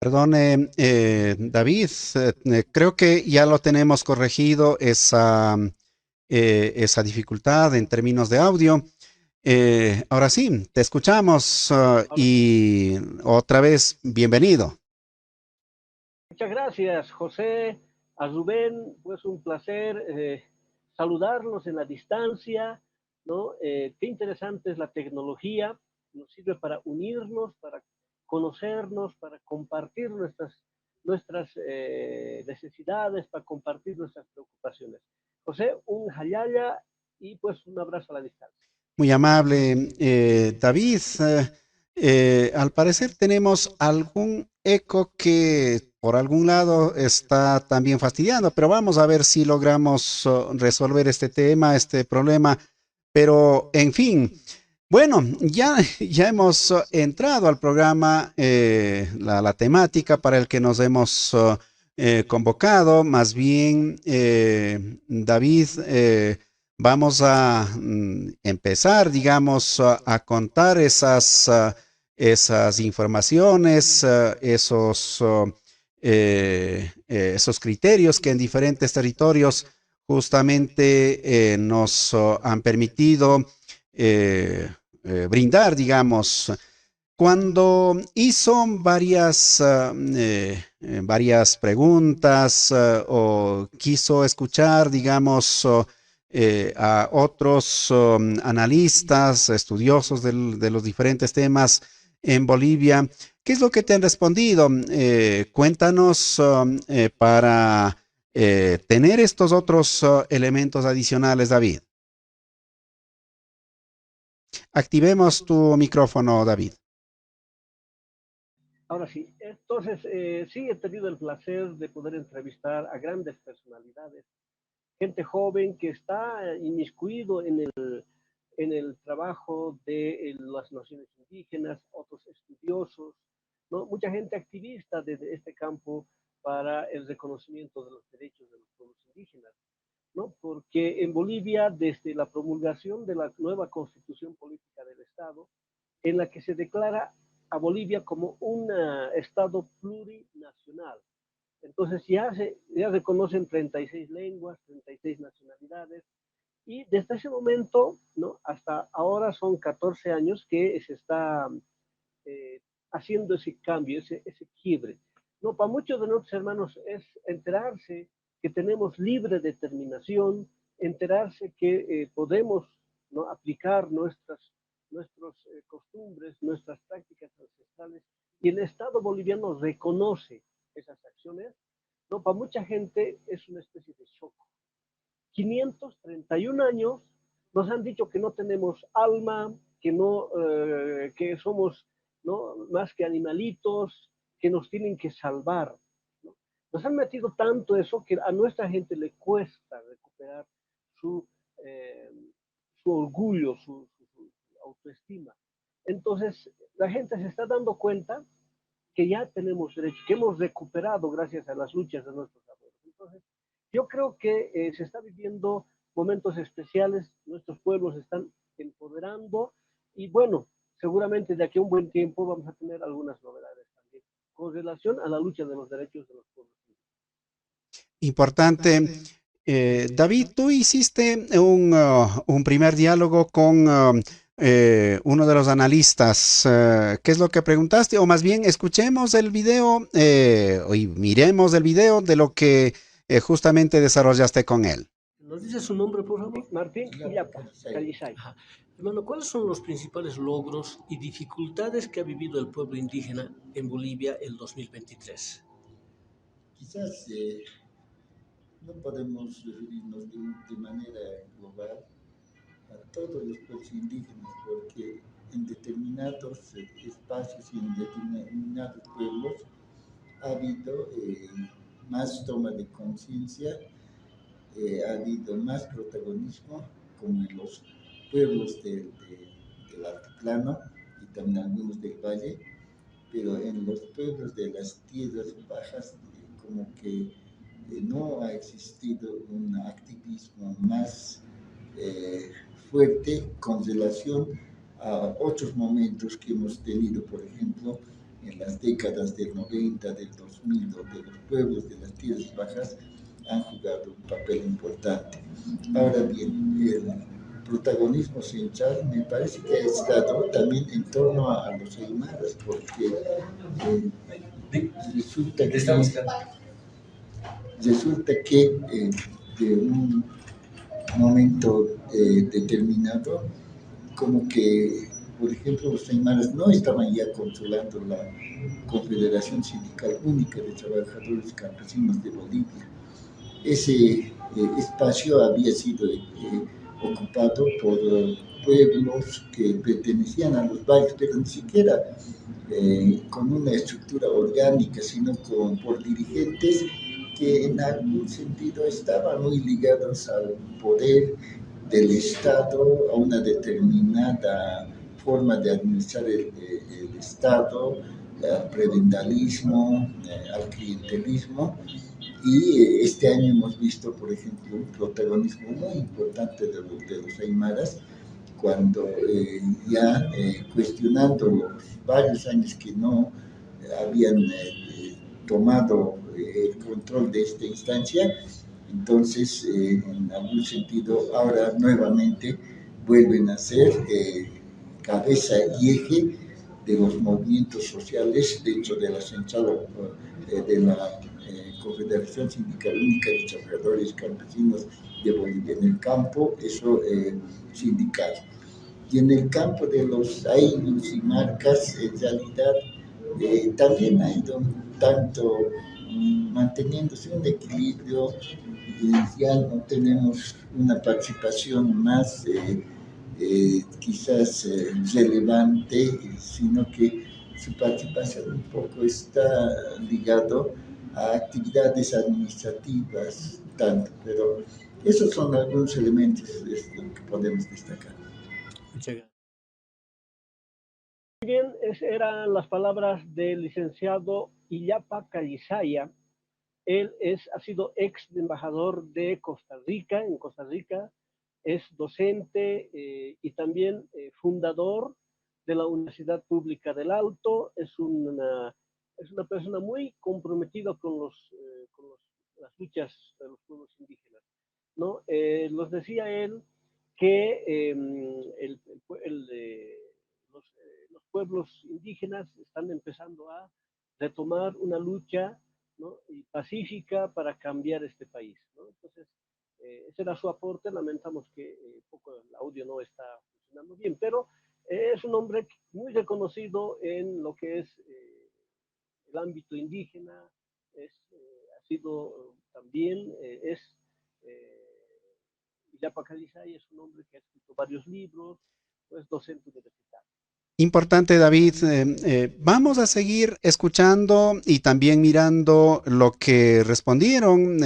Perdone, David, creo que ya lo tenemos corregido esa dificultad en términos de audio. Ahora sí, te escuchamos, Ahora sí. y otra vez, bienvenido. Muchas gracias, José, a Rubén, pues un placer saludarlos en la distancia, ¿no? Qué interesante es la tecnología, nos sirve para unirnos, para conocernos, para compartir nuestras necesidades, para compartir nuestras preocupaciones. José, un hayaya y pues un abrazo a la distancia. Muy amable, David. Al parecer tenemos algún eco que por algún lado está también fastidiando, pero vamos a ver si logramos resolver este tema, este problema. Pero, en fin, bueno, ya hemos entrado al programa, la temática para el que nos hemos convocado. Más bien, David, vamos a empezar, digamos, a contar esas informaciones, esos criterios que en diferentes territorios justamente nos han permitido brindar, digamos, cuando hizo varias preguntas, o quiso escuchar, digamos, a otros analistas, estudiosos de los diferentes temas en Bolivia, ¿qué es lo que te han respondido? Cuéntanos, para tener estos otros elementos adicionales, David. Activemos tu micrófono, David. Ahora sí, entonces sí he tenido el placer de poder entrevistar a grandes personalidades, gente joven que está inmiscuido en el trabajo de las naciones indígenas, otros estudiosos, ¿no? Mucha gente activista de este campo para el reconocimiento de los derechos de los pueblos indígenas, ¿no? Porque en Bolivia, desde la promulgación de la nueva constitución política del Estado, en la que se declara a Bolivia como un Estado plurinacional. Entonces ya reconocen 36 lenguas, 36 nacionalidades, y desde ese momento, ¿no? Hasta ahora son 14 años que se está haciendo ese cambio, ese quiebre. No, para muchos de nuestros hermanos es enterarse que tenemos libre determinación, enterarse que podemos, ¿no? Aplicar nuestras costumbres, nuestras prácticas ancestrales, y el Estado boliviano reconoce esas acciones. No, para mucha gente es una especie de shock. 531 años nos han dicho que no tenemos alma, que no, que somos, ¿no? Más que animalitos, que nos tienen que salvar, ¿no? Nos han metido tanto eso que a nuestra gente le cuesta recuperar su, eh, su orgullo, su autoestima. Entonces, la gente se está dando cuenta que ya tenemos derecho, que hemos recuperado gracias a las luchas de nuestros abuelos. Entonces, yo creo que se está viviendo momentos especiales, nuestros pueblos están empoderando, y bueno, seguramente de aquí a un buen tiempo vamos a tener algunas novedades también con relación a la lucha de los derechos de los pueblos. Importante. David, tú hiciste un primer diálogo con uno de los analistas. ¿Qué es lo que preguntaste? O más bien, escuchemos el video, y miremos el video de lo que justamente desarrollaste con él. ¿Nos dice su nombre, por favor? Martín Illapa, Calizay. Ajá. Hermano, ¿cuáles son los principales logros y dificultades que ha vivido el pueblo indígena en Bolivia el 2023? Quizás no podemos referirnos de manera global a todos los pueblos indígenas, porque en determinados espacios y en determinados pueblos ha habido más toma de conciencia, ha habido más protagonismo, como en los pueblos del altiplano y también algunos del valle, pero en los pueblos de las tierras bajas, como que no ha existido un activismo más eh, fuerte con relación a otros momentos que hemos tenido, por ejemplo, en las décadas del 90, del 2000, donde los pueblos de las tierras bajas han jugado un papel importante. Ahora bien, el protagonismo central me parece que ha estado también en torno a los aymaras, porque resulta que de un momento determinado, como que, por ejemplo, los aymaras no estaban ya controlando la Confederación Sindical Única de Trabajadores Campesinos de Bolivia. Ese espacio había sido ocupado por pueblos que pertenecían a los valles, pero ni siquiera con una estructura orgánica, sino por dirigentes que en algún sentido estaban muy ligados al poder del Estado, a una determinada forma de administrar el Estado, al prebendalismo, al clientelismo. Y este año hemos visto, por ejemplo, un protagonismo muy importante de los aymaras, cuando ya cuestionando los varios años que no habían tomado el control de esta instancia, entonces en algún sentido ahora nuevamente vuelven a ser cabeza y eje de los movimientos sociales dentro de la central de la Confederación Sindical Única de Trabajadores Campesinos de Bolivia. En el campo, eso sindical. Y en el campo de los ayllus y marcas, en realidad, también ha ido tanto manteniéndose un equilibrio, ya no tenemos una participación más quizás relevante, sino que su participación un poco está ligado a actividades administrativas, tanto, pero esos son algunos elementos que podemos destacar. Muchas gracias. Bien, eran las palabras del licenciado Illapa Calizaya. Él ha sido ex embajador de Costa Rica, en Costa Rica, es docente y también fundador de la Universidad Pública del Alto, es una persona muy comprometida con las luchas de los pueblos indígenas, ¿no? Nos decía él que los pueblos indígenas están empezando a retomar una lucha, ¿no?, y pacífica para cambiar este país, ¿no? Entonces, ese era su aporte. Lamentamos que poco el audio no está funcionando bien, pero es un hombre muy reconocido en lo que es el ámbito indígena, ha sido también, Illapa Calizay es un hombre que ha escrito varios libros, es docente universitario. Importante, David. Vamos a seguir escuchando y también mirando lo que respondieron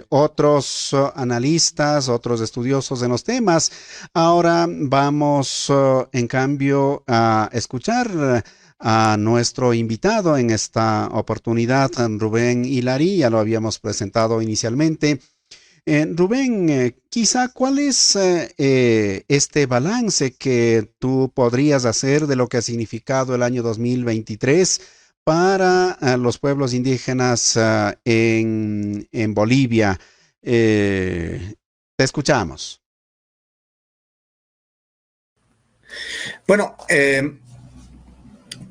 otros analistas, otros estudiosos en los temas. Ahora vamos, en cambio, a escuchar a nuestro invitado en esta oportunidad, Rubén Hilary. Ya lo habíamos presentado inicialmente. Rubén, quizá cuál es este balance que tú podrías hacer de lo que ha significado el año 2023 para los pueblos indígenas en Bolivia. Te escuchamos. Bueno,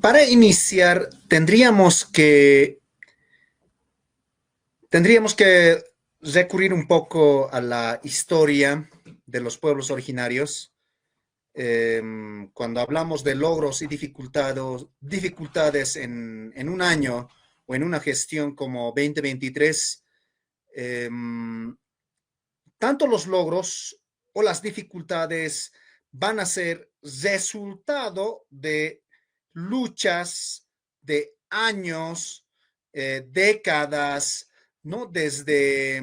para iniciar tendríamos que recurrir un poco a la historia de los pueblos originarios. Cuando hablamos de logros y dificultades en un año o en una gestión como 2023, tanto los logros o las dificultades van a ser resultado de luchas de años, décadas, ¿no? Desde,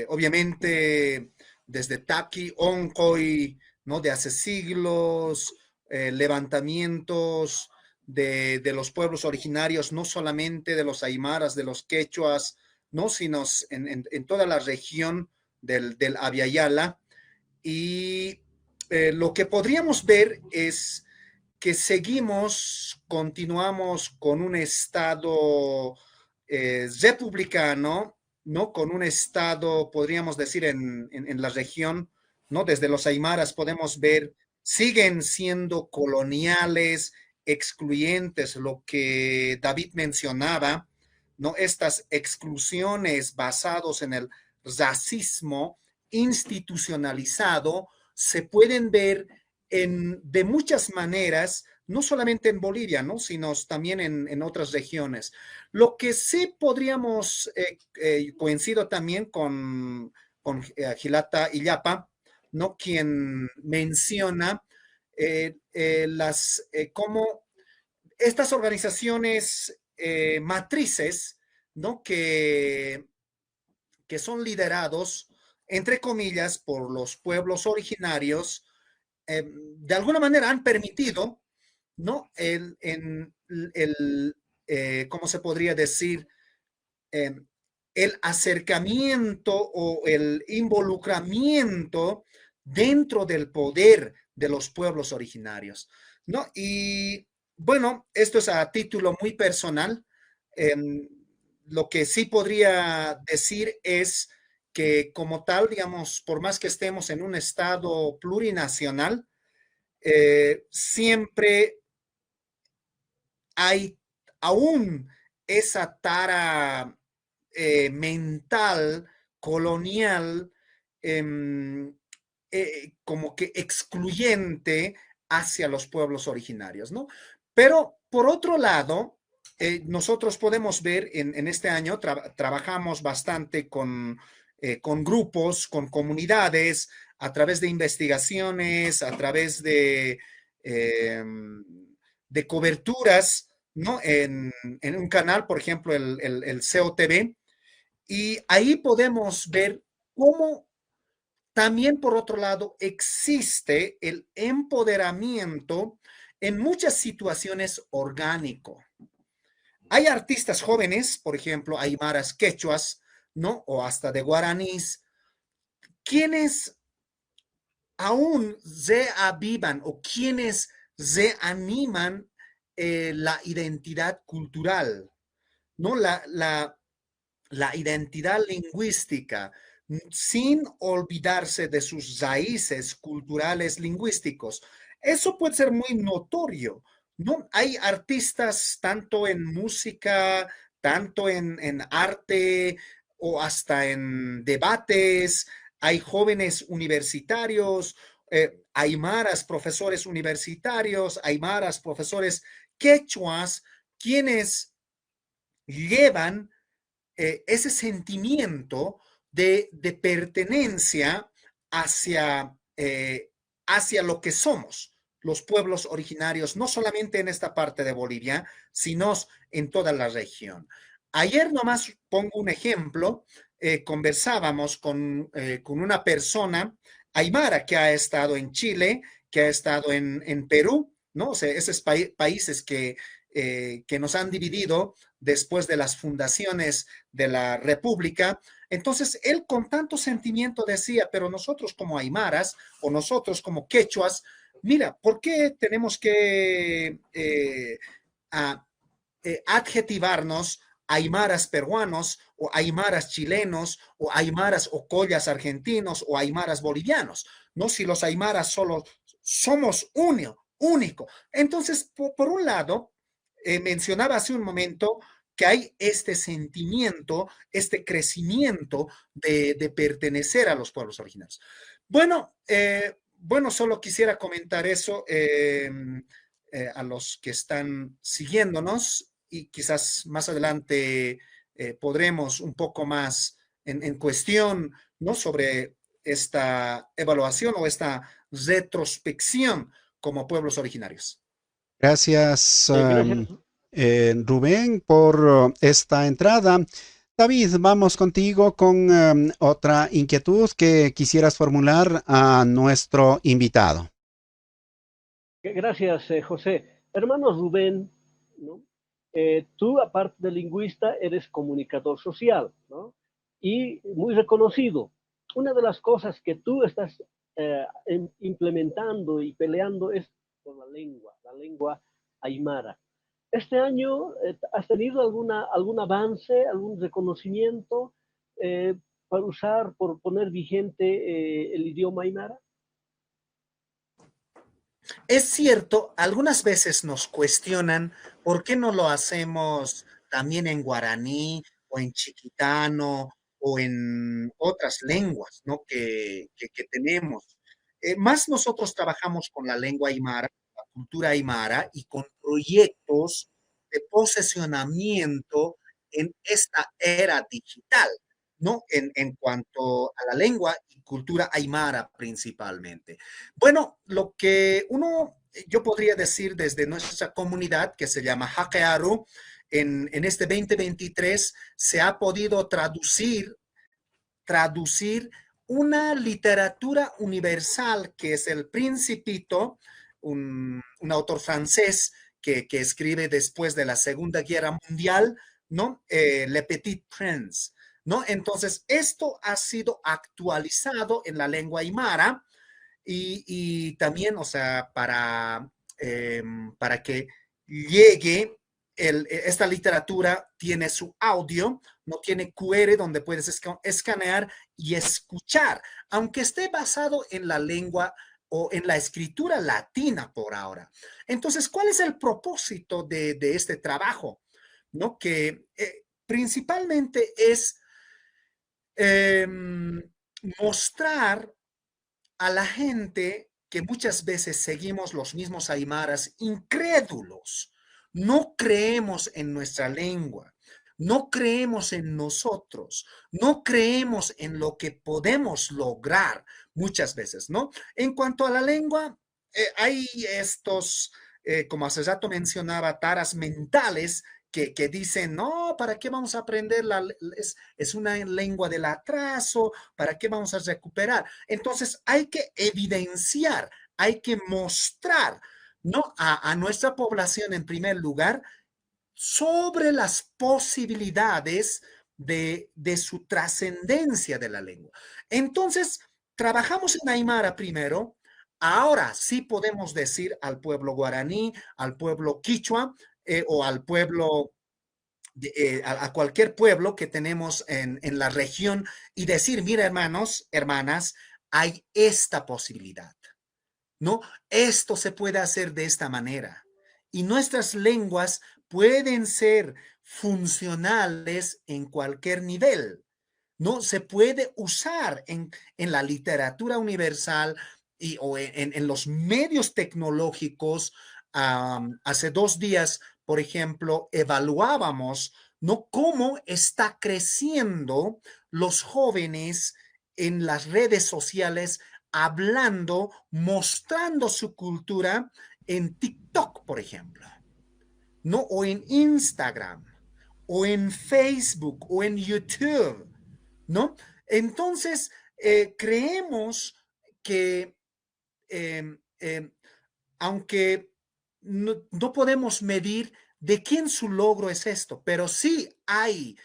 obviamente, desde Taqui, Oncoy, ¿no? De hace siglos, levantamientos de los pueblos originarios, no solamente de los aymaras, de los quechuas, ¿no? Sino en toda la región del Abya Yala. Y lo que podríamos ver es que continuamos con un Estado republicano, ¿no? Con un Estado, podríamos decir, en la región, ¿no? Desde los aymaras podemos ver, siguen siendo coloniales, excluyentes, lo que David mencionaba, ¿no? Estas exclusiones basadas en el racismo institucionalizado se pueden ver de muchas maneras, no solamente en Bolivia, ¿no? Sino también en otras regiones. Lo que sí podríamos, coincido también con Gilata Illapa, ¿no? Quien menciona cómo estas organizaciones matrices, ¿no? Que son liderados, entre comillas, por los pueblos originarios, de alguna manera han permitido, ¿no? ¿Cómo se podría decir? Eh, el acercamiento o el involucramiento dentro del poder de los pueblos originarios, ¿no? Y bueno, esto es a título muy personal. Eh, lo que sí podría decir es que como tal, digamos, por más que estemos en un estado plurinacional, siempre hay aún esa tara mental colonial, como que excluyente hacia los pueblos originarios, ¿no? Pero por otro lado, nosotros podemos ver en este año, trabajamos bastante con grupos, con comunidades, a través de investigaciones, a través de coberturas, ¿no? En un canal, por ejemplo, el COTV, y ahí podemos ver cómo también, por otro lado, existe el empoderamiento en muchas situaciones orgánico. Hay artistas jóvenes, por ejemplo, aymaras quechuas, ¿no? O hasta de guaraníes, quienes aún reavivan o quienes reaniman la identidad cultural, ¿no? La identidad lingüística, sin olvidarse de sus raíces culturales lingüísticos. Eso puede ser muy notorio, ¿no? Hay artistas tanto en música, tanto en arte o hasta en debates. Hay jóvenes universitarios, aymaras, profesores universitarios, aymaras, profesores quechuas, quienes llevan ese sentimiento de pertenencia hacia lo que somos los pueblos originarios, no solamente en esta parte de Bolivia, sino en toda la región. Ayer nomás pongo un ejemplo, conversábamos con una persona aymara que ha estado en Chile, que ha estado en Perú, ¿no? O sea, esos países que nos han dividido después de las fundaciones de la República. Entonces, él con tanto sentimiento decía, pero nosotros como aymaras o nosotros como quechuas, mira, ¿por qué tenemos que adjetivarnos aymaras peruanos o aymaras chilenos o aymaras o collas argentinos o aymaras bolivianos? No, si los aymaras solo somos único. Entonces, por un lado, mencionaba hace un momento que hay este sentimiento, este crecimiento de pertenecer a los pueblos originarios. Bueno, solo quisiera comentar eso a los que están siguiéndonos y quizás más adelante podremos un poco más en cuestión, ¿no? Sobre esta evaluación o esta retrospección como pueblos originarios. Gracias, Gracias. Rubén, por esta entrada. David, vamos contigo con otra inquietud que quisieras formular a nuestro invitado. Gracias, José. Hermano Rubén, ¿no? Tú, aparte de lingüista, eres comunicador social, ¿no? Y muy reconocido. Una de las cosas que tú estás implementando y peleando es con la lengua aymara. Este año, ¿has tenido algún avance, algún reconocimiento para usar, por poner vigente el idioma aymara? Es cierto, algunas veces nos cuestionan por qué no lo hacemos también en guaraní o en chiquitano o en otras lenguas, ¿no? que tenemos. Más nosotros trabajamos con la lengua aymara, la cultura aymara y con proyectos de posesionamiento en esta era digital, ¿no? En cuanto a la lengua y cultura aymara principalmente. Bueno, lo que yo podría decir desde nuestra comunidad, que se llama Hakearu, en este 2023 se ha podido traducir una literatura universal que es El Principito, un autor francés que escribe después de la Segunda Guerra Mundial, ¿no? Le Petit Prince, ¿no? Entonces, esto ha sido actualizado en la lengua aymara y también, o sea, para que llegue, esta literatura tiene su audio, no tiene QR donde puedes escanear y escuchar, aunque esté basado en la lengua o en la escritura latina por ahora. Entonces, ¿cuál es el propósito de este trabajo? ¿No? Que principalmente es eh, mostrar a la gente que muchas veces seguimos los mismos aymaras incrédulos. No creemos en nuestra lengua, no creemos en nosotros, no creemos en lo que podemos lograr muchas veces, ¿no? En cuanto a la lengua, hay estos, como hace rato mencionaba, taras mentales que dicen, no, ¿para qué vamos a aprender? Es una lengua del atraso, ¿para qué vamos a recuperar? Entonces hay que evidenciar, hay que mostrar, ¿no? A nuestra población en primer lugar sobre las posibilidades de su trascendencia de la lengua. Entonces, trabajamos en Aymara primero, ahora sí podemos decir al pueblo guaraní, al pueblo quichua o al pueblo a cualquier pueblo que tenemos en la región y decir, mira hermanos, hermanas, hay esta posibilidad, ¿no? Esto se puede hacer de esta manera. Y nuestras lenguas pueden ser funcionales en cualquier nivel, ¿no? Se puede usar en la literatura universal o en los medios tecnológicos. Hace 2 días, por ejemplo, evaluábamos, ¿no? Cómo está creciendo los jóvenes en las redes sociales hablando, mostrando su cultura en TikTok, por ejemplo, ¿no? O en Instagram, o en Facebook, o en YouTube, ¿no? Entonces, creemos que eh, eh, aunque no podemos medir de quién su logro es esto, pero sí hay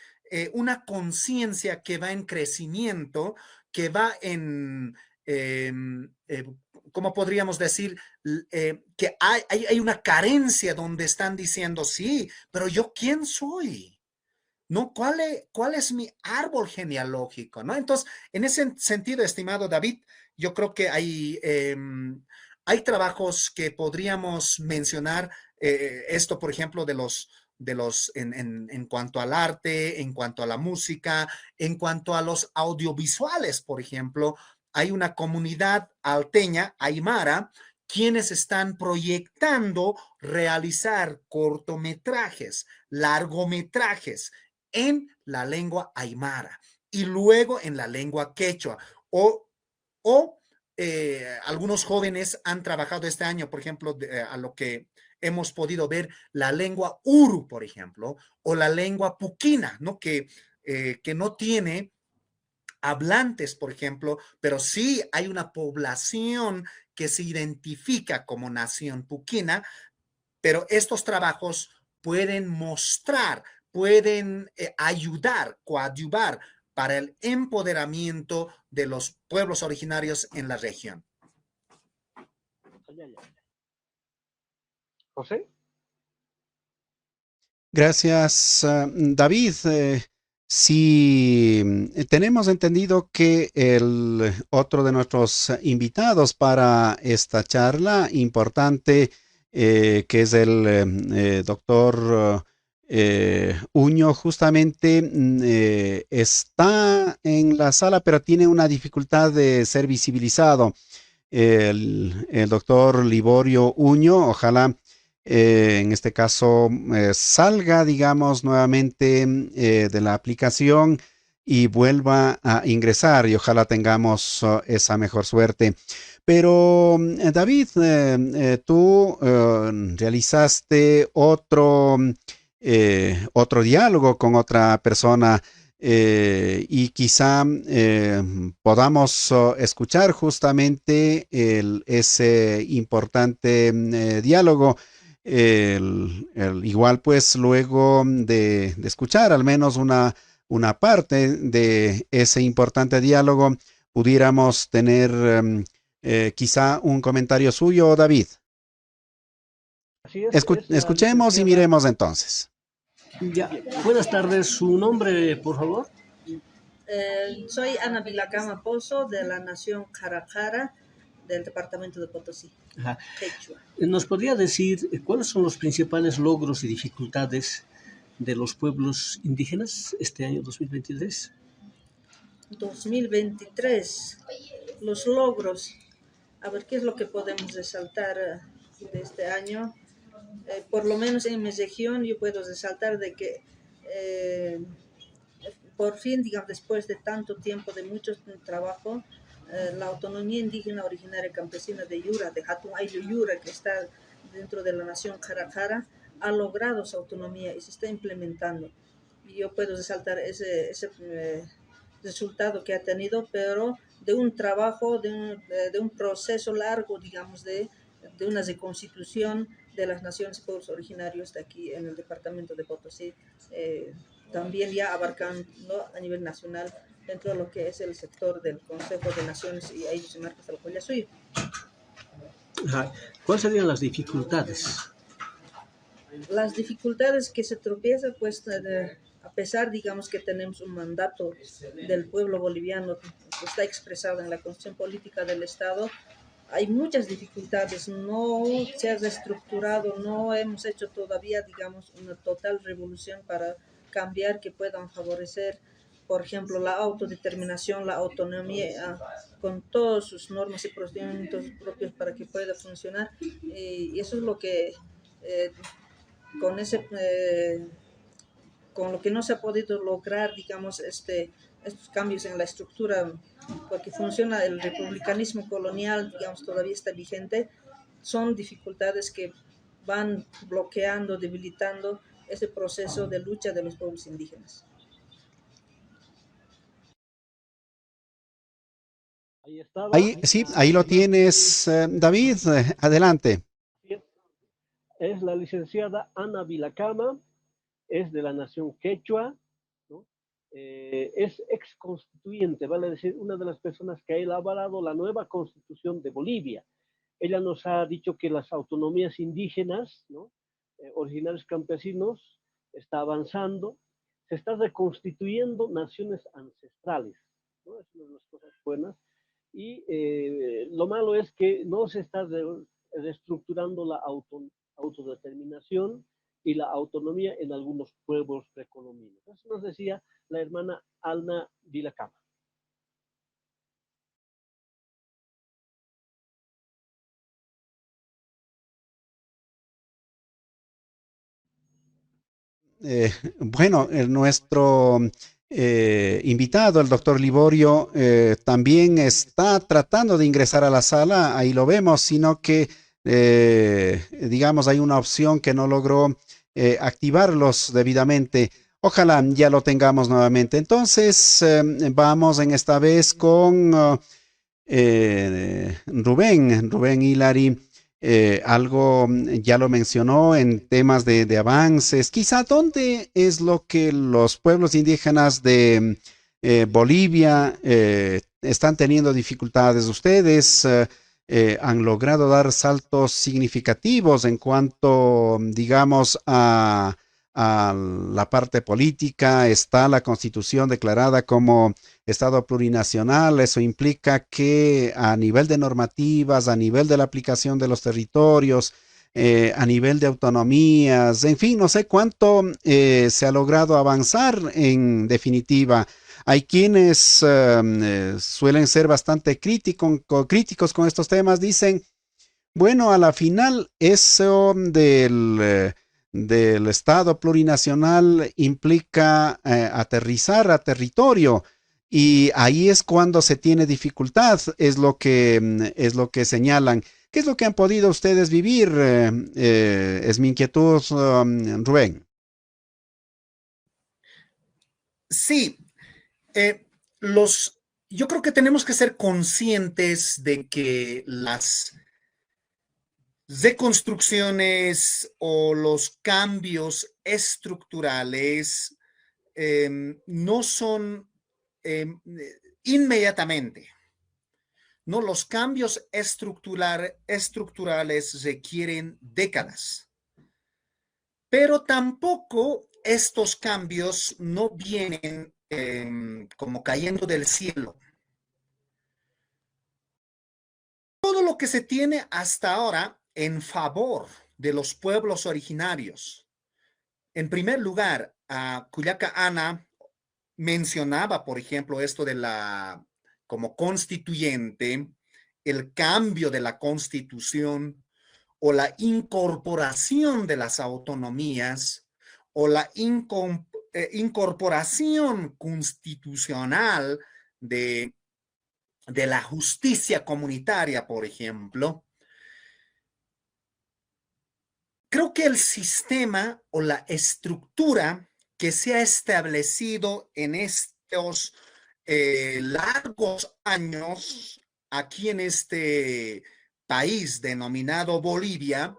una conciencia que va en crecimiento, que va eh, eh, ¿cómo podríamos decir? Que hay una carencia donde están diciendo, sí, pero yo quién soy. ¿No? ¿Cuál es mi árbol genealógico? ¿No? Entonces, en ese sentido, estimado David, yo creo que hay trabajos que podríamos mencionar, esto, por ejemplo, en cuanto al arte, en cuanto a la música, en cuanto a los audiovisuales, por ejemplo, hay una comunidad alteña, aymara, quienes están proyectando realizar cortometrajes, largometrajes en la lengua aymara y luego en la lengua quechua. O algunos jóvenes han trabajado este año, por ejemplo, a lo que hemos podido ver, la lengua uru, por ejemplo, o la lengua puquina, ¿no? Que no tiene hablantes, por ejemplo, pero sí hay una población que se identifica como nación puquina, pero estos trabajos pueden mostrar, pueden ayudar, coadyuvar para el empoderamiento de los pueblos originarios en la región. José. Gracias, David. Si tenemos entendido que el otro de nuestros invitados para esta charla importante, que es el doctor Uño, justamente está en la sala, pero tiene una dificultad de ser visibilizado. El doctor Liborio Uño, ojalá en este caso salga, digamos, nuevamente de la aplicación y vuelva a ingresar y ojalá tengamos esa mejor suerte. Pero David, tú realizaste otro diálogo con otra persona y quizá podamos escuchar justamente ese importante diálogo. Igual pues luego de escuchar al menos una parte de ese importante diálogo, pudiéramos tener quizá un comentario suyo, David. Así es, Escuchemos y miremos entonces. Ya, buenas tardes, su nombre, por favor. Soy Ana Vilacama Pozo, de la Nación Carajara, del departamento de Potosí. Ajá. Quechua. ¿Nos podría decir cuáles son los principales logros y dificultades de los pueblos indígenas este año 2023? 2023, los logros. A ver, ¿qué es lo que podemos resaltar de este año? Por lo menos en mi región yo puedo resaltar de que por fin, digamos, después de tanto tiempo, de mucho trabajo, la autonomía indígena originaria campesina de Yura, de Hatun Ayllu Yura, que está dentro de la nación Carajara, ha logrado su autonomía y se está implementando. Y yo puedo resaltar ese resultado que ha tenido, pero de un trabajo, de un proceso largo, digamos, de una reconstitución de las naciones y pueblos originarios de aquí en el departamento de Potosí, también ya abarcando a nivel nacional dentro de lo que es el sector del Consejo de Naciones y Ayllus y Marcos del Collasuyo. ¿Cuáles serían las dificultades? Las dificultades que se tropiezan, pues, a pesar, digamos, que tenemos un mandato del pueblo boliviano que está expresado en la Constitución Política del Estado, hay muchas dificultades, no se ha reestructurado, no hemos hecho todavía, digamos, una total revolución para cambiar que puedan favorecer, por ejemplo, la autodeterminación, la autonomía, con todas sus normas y procedimientos propios para que pueda funcionar. Y eso es lo que, con lo que no se ha podido lograr, digamos, estos cambios en la estructura, porque funciona el republicanismo colonial, digamos, todavía está vigente, son dificultades que van bloqueando, debilitando ese proceso de lucha de los pueblos indígenas. Ahí estaba. Ahí lo tienes, David, adelante. Es la licenciada Ana Vilacama, es de la nación quechua, ¿no? Es ex constituyente, vale decir, una de las personas que ha elaborado la nueva constitución de Bolivia. Ella nos ha dicho que las autonomías indígenas, ¿no? Originarios campesinos, está avanzando, se está reconstituyendo naciones ancestrales, ¿no? Es una de las cosas buenas. Y lo malo es que no se está reestructurando la autodeterminación y la autonomía en algunos pueblos precolombinos. Eso nos decía la hermana Ana Vilacama. Bueno, nuestro invitado, el doctor Liborio, también está tratando de ingresar a la sala, ahí lo vemos, sino que, digamos, hay una opción que no logró activarlos debidamente. Ojalá ya lo tengamos nuevamente. Entonces, vamos en esta vez con Rubén Hilary. Algo ya lo mencionó en temas de avances. Quizá, ¿dónde es lo que los pueblos indígenas de Bolivia están teniendo dificultades? Ustedes han logrado dar saltos significativos en cuanto, digamos, a la parte política. Está la Constitución declarada como Estado plurinacional. Eso implica que a nivel de normativas, a nivel de la aplicación de los territorios, a nivel de autonomías, en fin, no sé cuánto se ha logrado avanzar en definitiva. Hay quienes suelen ser bastante críticos con estos temas, dicen, bueno, a la final eso del Estado plurinacional implica aterrizar a territorio y ahí es cuando se tiene dificultad, es lo que señalan. ¿Qué es lo que han podido ustedes vivir? Es mi inquietud, Rubén. Sí, eh, yo creo que tenemos que ser conscientes de que las reconstrucciones o los cambios estructurales no son inmediatamente. No, los cambios estructurales requieren décadas, pero tampoco estos cambios no vienen como cayendo del cielo. Todo lo que se tiene hasta ahora en favor de los pueblos originarios. En primer lugar, Cuyaca Ana mencionaba, por ejemplo, esto de la como constituyente, el cambio de la constitución o la incorporación de las autonomías o la incorporación constitucional de la justicia comunitaria, por ejemplo. Creo que el sistema o la estructura que se ha establecido en estos largos años aquí en este país denominado Bolivia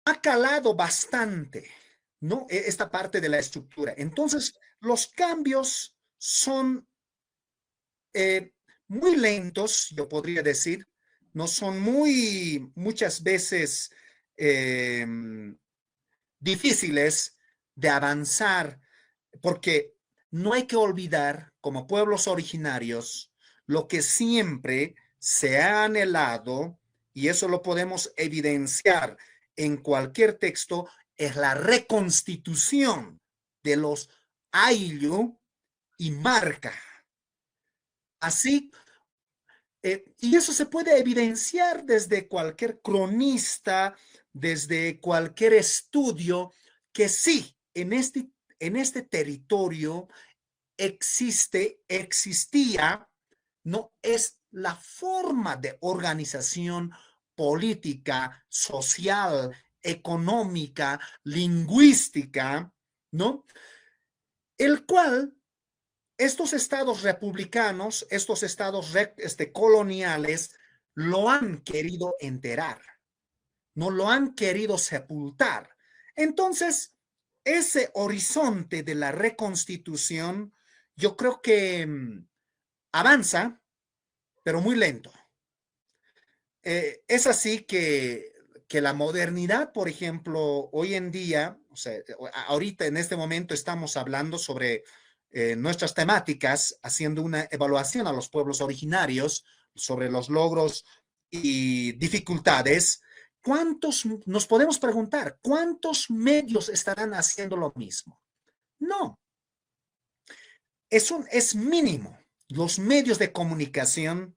ha calado bastante, ¿no? Esta parte de la estructura. Entonces, los cambios son muy lentos, yo podría decir, no son muchas veces difíciles de avanzar, porque no hay que olvidar, como pueblos originarios, lo que siempre se ha anhelado, y eso lo podemos evidenciar en cualquier texto, es la reconstitución de los Ayllu y Marca. Así, y eso se puede evidenciar desde cualquier cronista, desde cualquier estudio, que sí, en este territorio existía, no es la forma de organización política, social, económica, lingüística, ¿no? El cual estos estados republicanos, estos estados coloniales, lo han querido enterrar, no lo han querido sepultar. Entonces, ese horizonte de la reconstitución, yo creo que avanza, pero muy lento. Es así que la modernidad, por ejemplo, hoy en día, o sea, ahorita en este momento estamos hablando sobre nuestras temáticas, haciendo una evaluación a los pueblos originarios sobre los logros y dificultades. Nos podemos preguntar, ¿cuántos medios estarán haciendo lo mismo? No, es mínimo. Los medios de comunicación,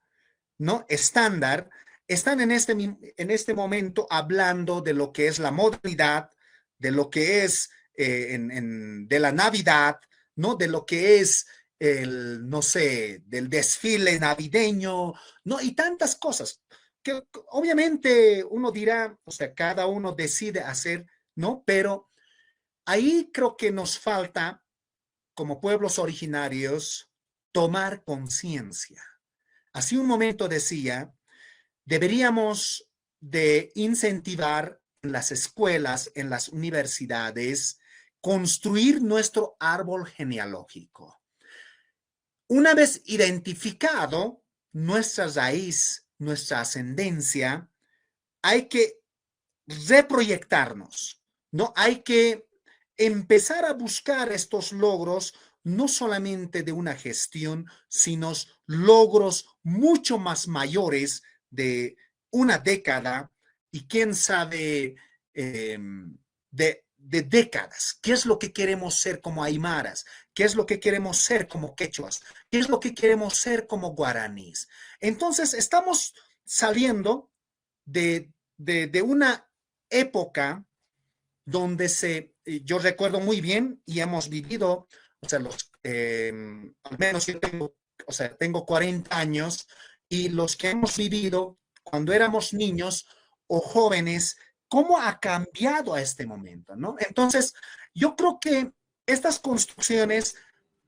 ¿no? Estándar están en este momento hablando de lo que es la modernidad, de lo que es de la Navidad, ¿no? De lo que es no sé, del desfile navideño, ¿no? Y tantas cosas que obviamente uno dirá, o sea, cada uno decide hacer, ¿no? Pero ahí creo que nos falta, como pueblos originarios, tomar conciencia. Hace un momento decía, deberíamos de incentivar en las escuelas, en las universidades, construir nuestro árbol genealógico. Una vez identificado, nuestra raíz, nuestra ascendencia, hay que reproyectarnos, ¿no? Hay que empezar a buscar estos logros, no solamente de una gestión, sino logros mucho más mayores de una década y quién sabe de décadas. ¿Qué es lo que queremos ser como aymaras? ¿Qué es lo que queremos ser como quechuas? ¿Qué es lo que queremos ser como guaraníes? Entonces, estamos saliendo de una época donde yo recuerdo muy bien y hemos vivido, o sea, al menos yo tengo, o sea, tengo 40 años y los que hemos vivido cuando éramos niños o jóvenes, ¿cómo ha cambiado a este momento, no? Entonces, yo creo que estas construcciones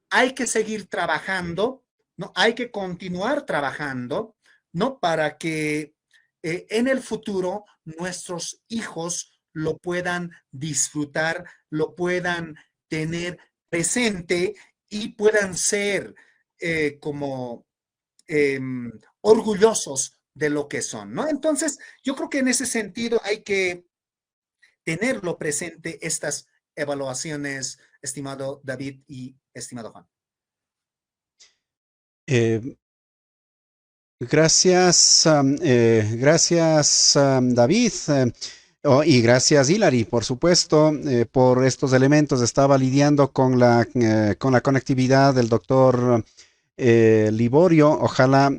hay que seguir trabajando, ¿no? Hay que continuar trabajando, ¿no? Para que en el futuro nuestros hijos lo puedan disfrutar, lo puedan tener presente y puedan ser como eh, orgullosos de lo que son, ¿no? Entonces, yo creo que en ese sentido hay que tenerlo presente estas evaluaciones, estimado David y estimado Juan. Eh, gracias, David, y gracias, Hilary, por supuesto, por estos elementos. Estaba lidiando con la conectividad del doctor Liborio. Ojalá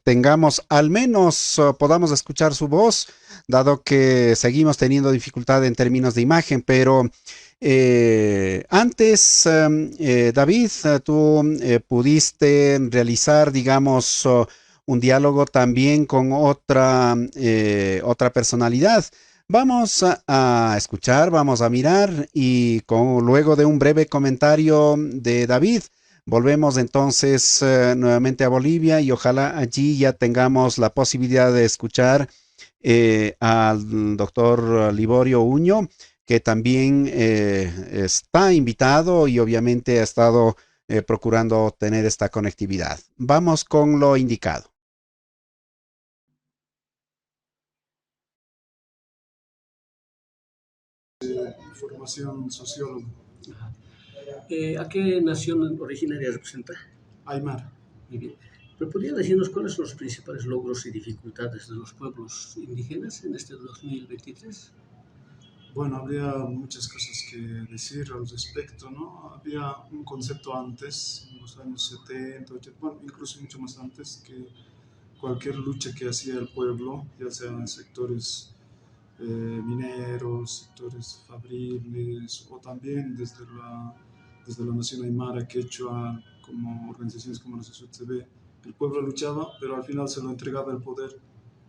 tengamos, al menos podamos escuchar su voz, dado que seguimos teniendo dificultad en términos de imagen, pero antes, David, tú pudiste realizar, digamos, un diálogo también con otra personalidad. Vamos a escuchar, vamos a mirar y luego de un breve comentario de David, volvemos entonces nuevamente a Bolivia y ojalá allí ya tengamos la posibilidad de escuchar al doctor Liborio Uño, que también está invitado y obviamente ha estado procurando tener esta conectividad. Vamos con lo indicado. Formación sociólogo. ¿A qué nación originaria representa? Aymara. Muy bien. ¿Pero podría decirnos cuáles son los principales logros y dificultades de los pueblos indígenas en este 2023? Bueno, habría muchas cosas que decir al respecto, ¿no? Había un concepto antes, en los años 70, 80, bueno, incluso mucho más antes, que cualquier lucha que hacía el pueblo, ya sean en sectores mineros, sectores fabriles, o también desde la nación aymara, quechua, como organizaciones como la SUTCB, el pueblo luchaba, pero al final se lo entregaba el poder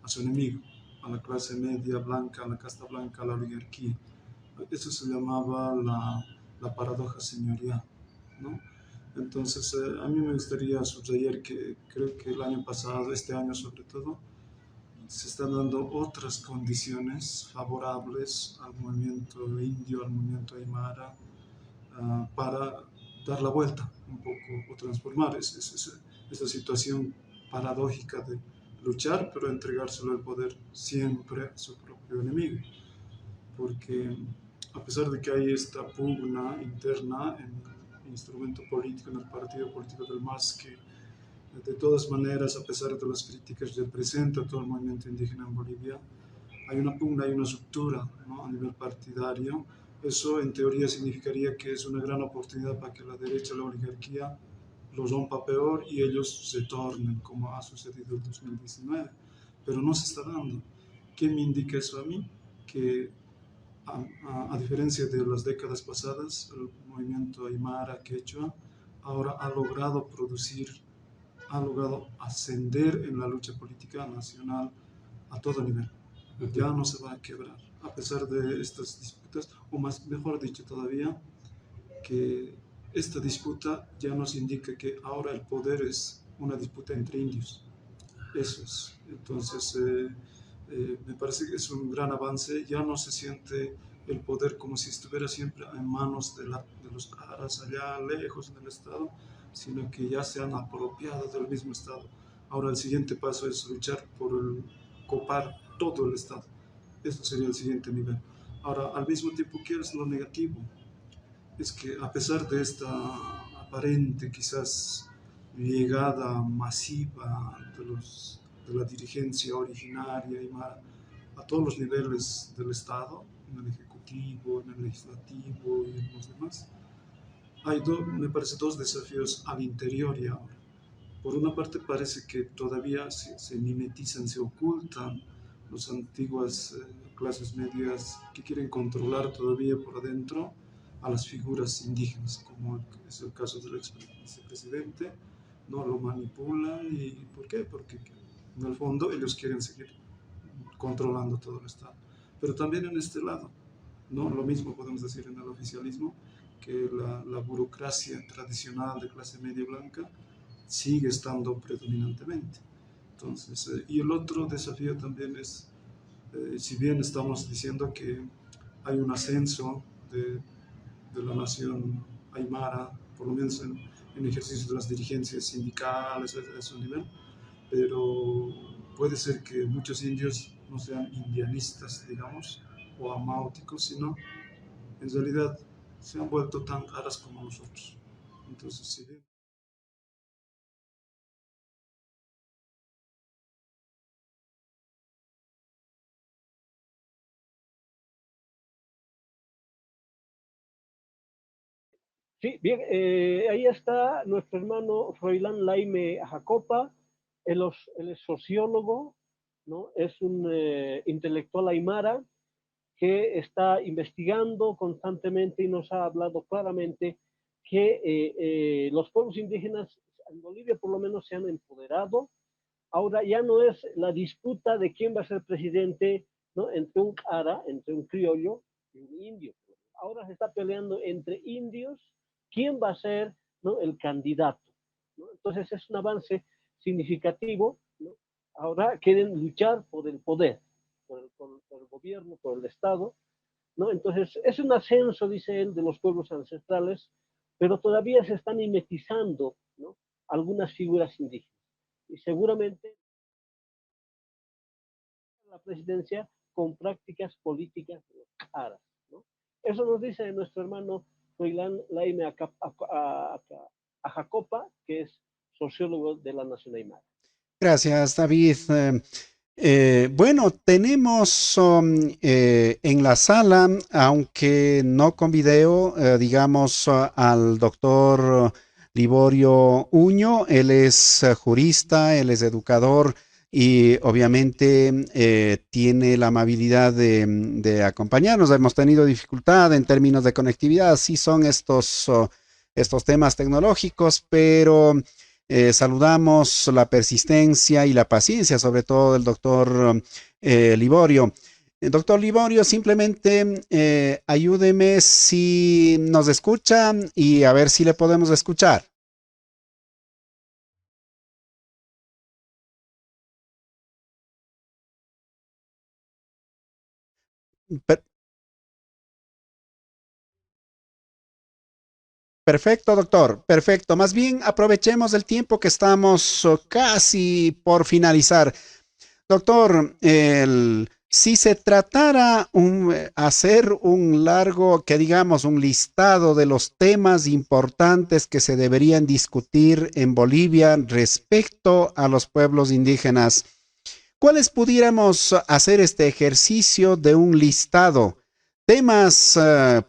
a su enemigo, a la clase media blanca, a la casta blanca, a la oligarquía. Eso se llamaba la paradoja señorial, ¿no? Entonces, a mí me gustaría subrayar que creo que el año pasado, este año sobre todo, se están dando otras condiciones favorables al movimiento indio, al movimiento aymara, para dar la vuelta un poco o transformar esa situación paradójica de luchar, pero entregárselo el poder siempre a su propio enemigo. Porque a pesar de que hay esta pugna interna en el instrumento político, en el partido político del MAS, que de todas maneras, a pesar de las críticas, representa todo el movimiento indígena en Bolivia, hay una pugna, hay una ruptura, ¿no? A nivel partidario. Eso en teoría significaría que es una gran oportunidad para que la derecha, la oligarquía, lo rompa peor y ellos se tornen, como ha sucedido en 2019. Pero no se está dando. ¿Qué me indica eso a mí? Que a diferencia de las décadas pasadas, el movimiento aymara, quechua, ahora ha logrado ascender en la lucha política nacional a todo nivel. Ya no se va a quebrar, a pesar de estas disputas, o mejor dicho todavía, que esta disputa ya nos indica que ahora el poder es una disputa entre indios. Eso es. Entonces, me parece que es un gran avance. Ya no se siente el poder como si estuviera siempre en manos de los aras allá lejos del Estado, sino que ya se han apropiado del mismo Estado. Ahora el siguiente paso es luchar por copar todo el Estado. Esto sería el siguiente nivel. Ahora, al mismo tiempo, ¿qué es lo negativo? Es que a pesar de esta aparente quizás llegada masiva de la dirigencia originaria y a todos los niveles del Estado, en el Ejecutivo, en el Legislativo y en los demás, hay me parece dos desafíos al interior y ahora. Por una parte parece que todavía se mimetizan, se ocultan las antiguas clases medias que quieren controlar todavía por adentro a las figuras indígenas, como es el caso del ex vicepresidente, no lo manipulan. ¿Y por qué? Porque en el fondo ellos quieren seguir controlando todo el Estado. Pero también en este lado, ¿no? Lo mismo podemos decir en el oficialismo, que la burocracia tradicional de clase media blanca sigue estando predominantemente. Entonces, y el otro desafío también es, si bien estamos diciendo que hay un ascenso de la nación aymara, por lo menos en ejercicio de las dirigencias sindicales a ese nivel, pero puede ser que muchos indios no sean indianistas, digamos, o amáuticos, sino en realidad se han vuelto tan caras como nosotros. Entonces, si bien Sí, bien, ahí está nuestro hermano Froilán Laime Jacopa, él es sociólogo, ¿no? Es un intelectual aymara que está investigando constantemente y nos ha hablado claramente que los pueblos indígenas en Bolivia por lo menos se han empoderado. Ahora ya no es la disputa de quién va a ser presidente, ¿no? Entre un ara, entre un criollo y un indio. Ahora se está peleando entre indios quién va a ser, ¿no? El candidato, ¿no? Entonces es un avance significativo, ¿no? Ahora quieren luchar por el poder, por el gobierno, por el Estado, ¿no? Entonces es un ascenso, dice él, de los pueblos ancestrales, pero todavía se están mimetizando, ¿no? Algunas figuras indígenas. Y seguramente la presidencia con prácticas políticas claras, ¿no? Eso nos dice nuestro hermano Roilán Laime Ajacopa, que es sociólogo de la Nación Aymara. Gracias, David. Bueno, tenemos en la sala, aunque no con video, digamos al doctor Liborio Uño. Él es jurista, él es educador y obviamente tiene la amabilidad de acompañarnos. Hemos tenido dificultad en términos de conectividad, sí son estos temas tecnológicos, pero saludamos la persistencia y la paciencia, sobre todo del doctor Liborio. Doctor Liborio, simplemente ayúdeme si nos escucha y a ver si le podemos escuchar. Per- Perfecto, doctor. Perfecto. Más bien aprovechemos el tiempo que estamos casi por finalizar. Doctor, si se tratara hacer un largo, que digamos, un listado de los temas importantes que se deberían discutir en Bolivia respecto a los pueblos indígenas, ¿cuáles pudiéramos hacer este ejercicio de un listado? Temas,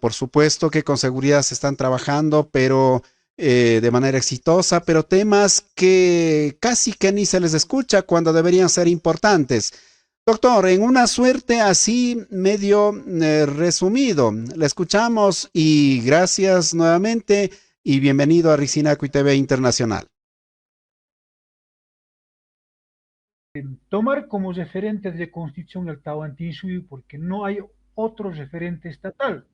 por supuesto, que con seguridad se están trabajando, pero de manera exitosa, pero temas que casi que ni se les escucha cuando deberían ser importantes. Doctor, en una suerte así medio resumido, le escuchamos y gracias nuevamente y bienvenido a Ricinacu TV Internacional. Tomar como referente de constitución el Tahuantinsuyo porque no hay otro referente estatal.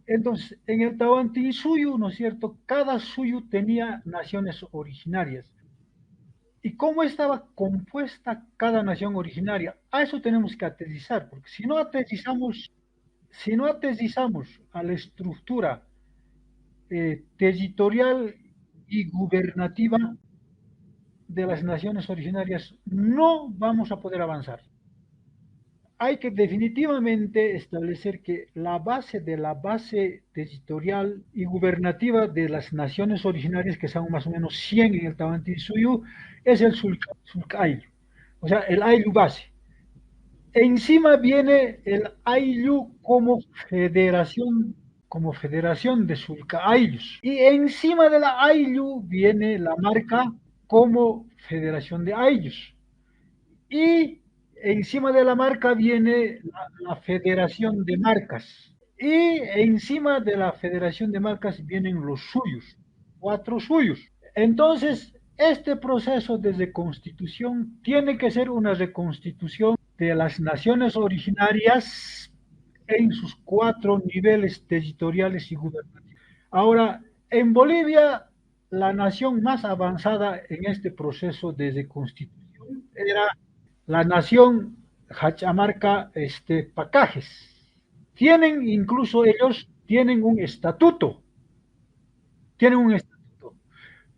Entonces, en el Tahuantinsuyo, ¿no es cierto? Cada suyo tenía naciones originarias. ¿Y cómo estaba compuesta cada nación originaria? A eso tenemos que aterrizar, porque si no aterrizamos a la estructura territorial y gubernativa, de las naciones originarias no vamos a poder avanzar. Hay que definitivamente establecer que la base territorial y gubernativa de las naciones originarias, que son más o menos 100 en el Tahuantinsuyo, es el Sulcaylo, o sea, el Ayllu base. Encima viene el Ayllu como federación de Sulca-Ayllus. Y encima de la Ayllu viene la marca como federación de Ayllus. Y encima de la marca viene la federación de marcas. Y encima de la federación de marcas vienen los suyos, 4 suyos. Entonces, este proceso de reconstitución tiene que ser una reconstitución de las naciones originarias en sus 4 niveles territoriales y gubernativos. Ahora, en Bolivia, la nación más avanzada en este proceso de reconstitución era la nación Hachamarca Pacajes. Incluso ellos tienen un estatuto,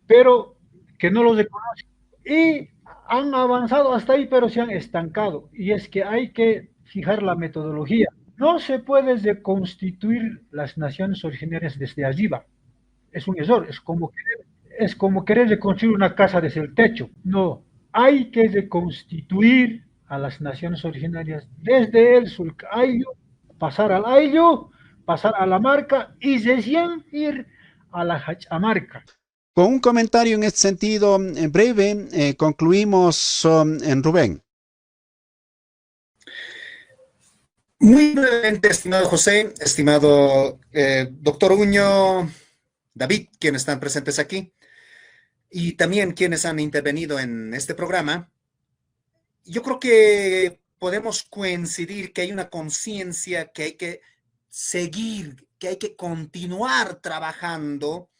pero que no lo reconocen. Y han avanzado hasta ahí, pero se han estancado. Y es que hay que fijar la metodología. No se puede reconstituir las naciones originarias desde arriba. Es un error, es como querer reconstruir una casa desde el techo. No, hay que reconstituir a las naciones originarias desde el Sulcaylo, pasar al Ayllu, pasar a la marca y recién ir a la Hachamarca. Con un comentario en este sentido breve, concluimos en Rubén. Muy brevemente, estimado José, estimado doctor Uño, David, quienes están presentes aquí, y también quienes han intervenido en este programa, yo creo que podemos coincidir que hay una conciencia que hay que seguir, que hay que continuar trabajando,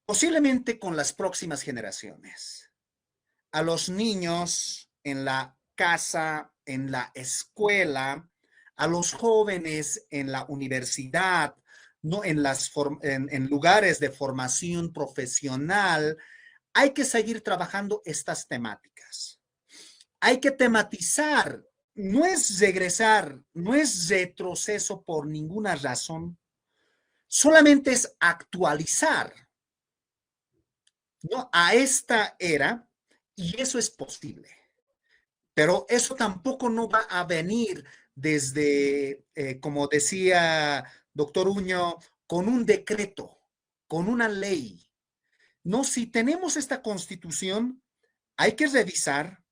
posiblemente con las próximas generaciones. A los niños en la casa, en la escuela, a los jóvenes en la universidad, ¿no? en lugares de formación profesional, hay que seguir trabajando estas temáticas. Hay que tematizar, no es regresar, no es retroceso por ninguna razón, solamente es actualizar, ¿no? A esta era, y eso es posible. Pero eso tampoco no va a venir desde, como decía doctor Uño, con un decreto, con una ley. No, si tenemos esta constitución, hay que revisar,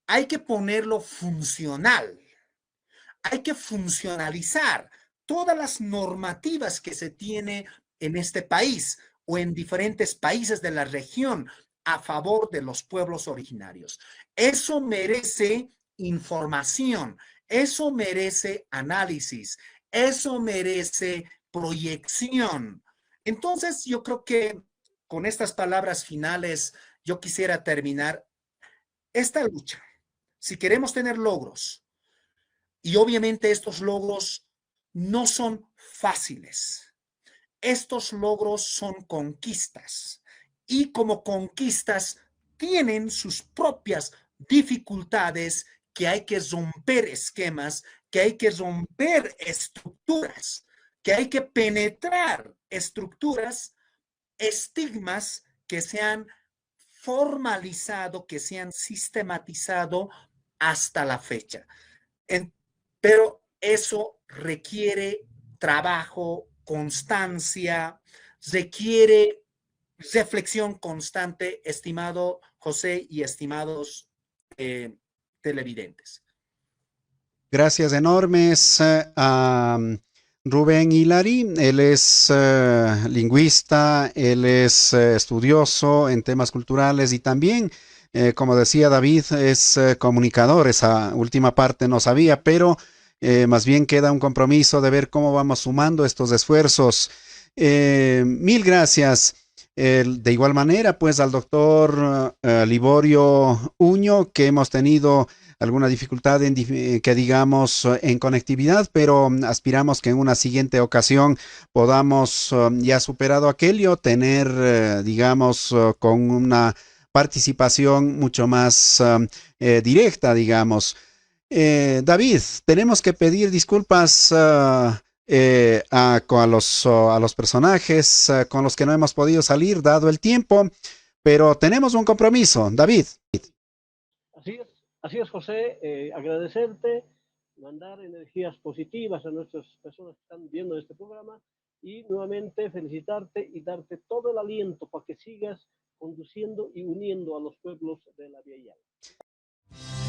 hay que ponerlo funcional, hay que funcionalizar todas las normativas que se tiene en este país o en diferentes países de la región a favor de los pueblos originarios. Eso merece información, eso merece análisis, eso merece proyección. Entonces, yo creo que con estas palabras finales, yo quisiera terminar esta lucha. Si queremos tener logros, y obviamente estos logros no son fáciles, estos logros son conquistas. Y como conquistas tienen sus propias dificultades, que hay que romper esquemas, que hay que romper estructuras, que hay que penetrar estructuras, estigmas que se han formalizado, que se han sistematizado hasta la fecha. Pero eso requiere trabajo, constancia, requiere reflexión constante, estimado José y estimados televidentes. Gracias enormes a Rubén Hilary. Él es lingüista, él es estudioso en temas culturales y también, como decía David, es comunicador. Esa última parte no sabía, pero más bien queda un compromiso de ver cómo vamos sumando estos esfuerzos. Mil gracias. De igual manera, pues al doctor Liborio Uño, que hemos tenido alguna dificultad que digamos en conectividad, pero aspiramos que en una siguiente ocasión podamos, ya superado aquello, tener, digamos, con una participación mucho más directa, digamos. David, tenemos que pedir disculpas a los personajes con los que no hemos podido salir, dado el tiempo, pero tenemos un compromiso. David. Así es, José. Agradecerte, mandar energías positivas a nuestras personas que están viendo este programa y nuevamente felicitarte y darte todo el aliento para que sigas conduciendo y uniendo a los pueblos de la Vía Yala.